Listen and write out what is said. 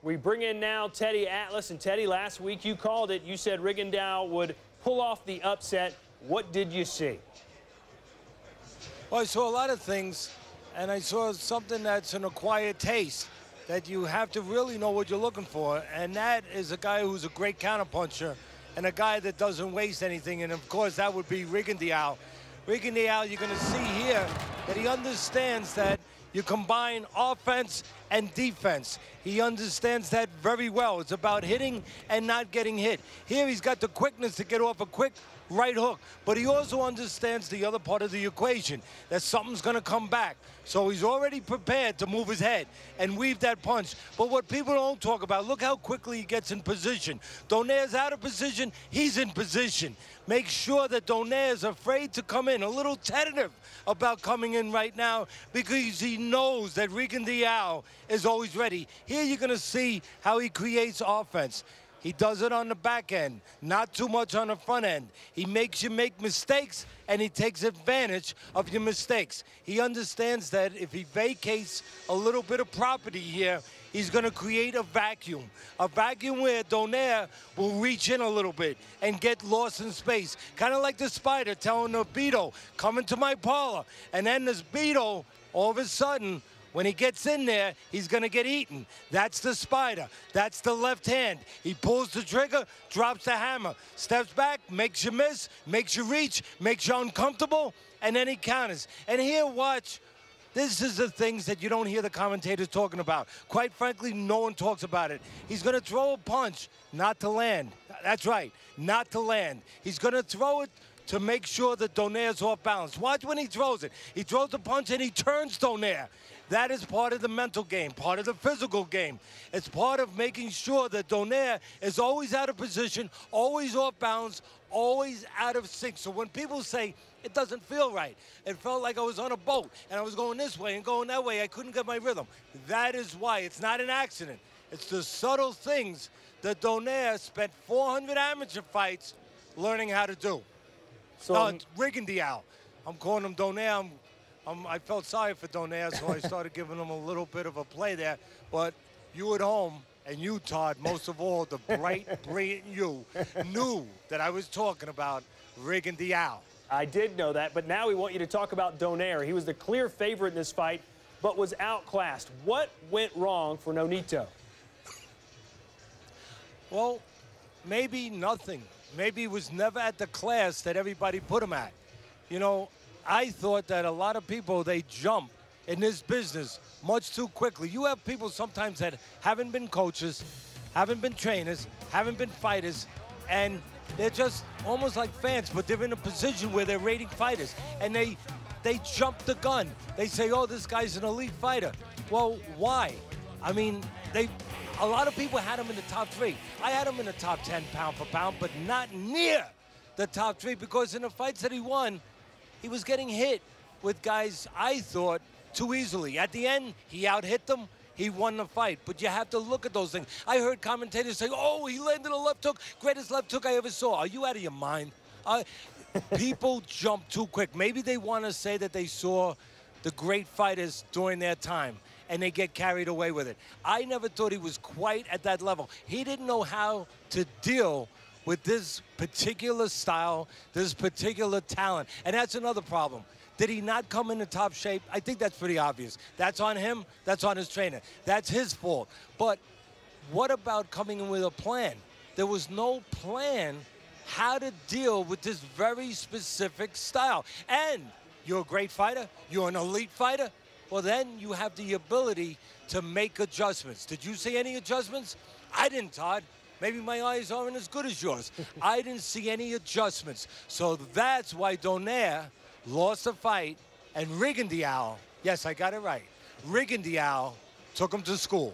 We bring in now Teddy Atlas. And Teddy, last week you called it. You said Rigondeaux would pull off the upset. What did you see? Well, I saw a lot of things, and I saw something that's an acquired taste that you have to really know what you're looking for, and that is a guy who's a great counterpuncher and a guy that doesn't waste anything, and of course that would be Rigondeaux. Rigondeaux, you're going to see here that he understands that you combine offense and defense. He understands that very well. It's about hitting and not getting hit. Here he's got the quickness to get off a quick right hook, but he also understands the other part of the equation, that something's going to come back. So he's already prepared to move his head and weave that punch. But what people don't talk about, look how quickly he gets in position. Donaire's out of position, he's in position. Make sure that Donaire is afraid to come in, a little tentative about coming in right now, because he knows that Rigondeaux is always ready. Here you're going to see how he creates offense. He does it on the back end, not too much on the front end. He makes you make mistakes, and he takes advantage of your mistakes. He understands that if he vacates a little bit of property here, he's going to create a vacuum where Donaire will reach in a little bit and get lost in space. Kind of like the spider telling the beetle, come into my parlor. And then this beetle, all of a sudden, when he gets in there, he's going to get eaten. That's the spider. That's the left hand. He pulls the trigger, drops the hammer, steps back, makes you miss, makes you reach, makes you uncomfortable, and then he counters. And here, watch. This is the things that you don't hear the commentators talking about. Quite frankly, no one talks about it. He's going to throw a punch, not to land. That's right, not to land. He's going to throw it to make sure that Donaire's off balance. Watch when he throws it. He throws the punch and he turns Donaire. That is part of the mental game, part of the physical game. It's part of making sure that Donaire is always out of position, always off balance, always out of sync. So when people say, it doesn't feel right, it felt like I was on a boat and I was going this way and going that way, I couldn't get my rhythm. That is why. It's not an accident. It's the subtle things that Donaire spent 400 amateur fights learning how to do. So Rigondeaux. I'm calling him Donaire. I felt sorry for Donaire, so I started giving him a little bit of a play there. But you at home, and you, Todd, most of all, the bright, brilliant you, knew that I was talking about Rigondeaux. I did know that, but now we want you to talk about Donaire. He was the clear favorite in this fight, but was outclassed. What went wrong for Nonito? Well, maybe nothing. Maybe he was never at the class that everybody put him at. You know, I thought that a lot of people, they jump in this business much too quickly. You have people sometimes that haven't been coaches, haven't been trainers, haven't been fighters, and they're just almost like fans, but they're in a position where they're rating fighters, and they jump the gun. They say, oh, this guy's an elite fighter. Well, why? I mean, a lot of people had him in the top 3. I had him in the top 10 pound for pound, but not near the top 3, because in the fights that he won, he was getting hit with guys, I thought, too easily. At the end, he out-hit them. He won the fight. But you have to look at those things. I heard commentators say, oh, he landed a left hook, greatest left hook I ever saw. Are you out of your mind? People jump too quick. Maybe they want to say that they saw the great fighters during their time, and they get carried away with it. I never thought he was quite at that level. He didn't know how to deal with this particular style, this particular talent. And that's another problem. Did he not come into top shape? I think that's pretty obvious. That's on him. That's on his trainer. That's his fault. But what about coming in with a plan? There was no plan how to deal with this very specific style. And you're a great fighter. You're an elite fighter. Well, then you have the ability to make adjustments. Did you see any adjustments? I didn't, Todd. Maybe my eyes aren't as good as yours. I didn't see any adjustments. So that's why Donaire lost the fight, and Rigondeaux, yes, I got it right, Rigondeaux took him to school.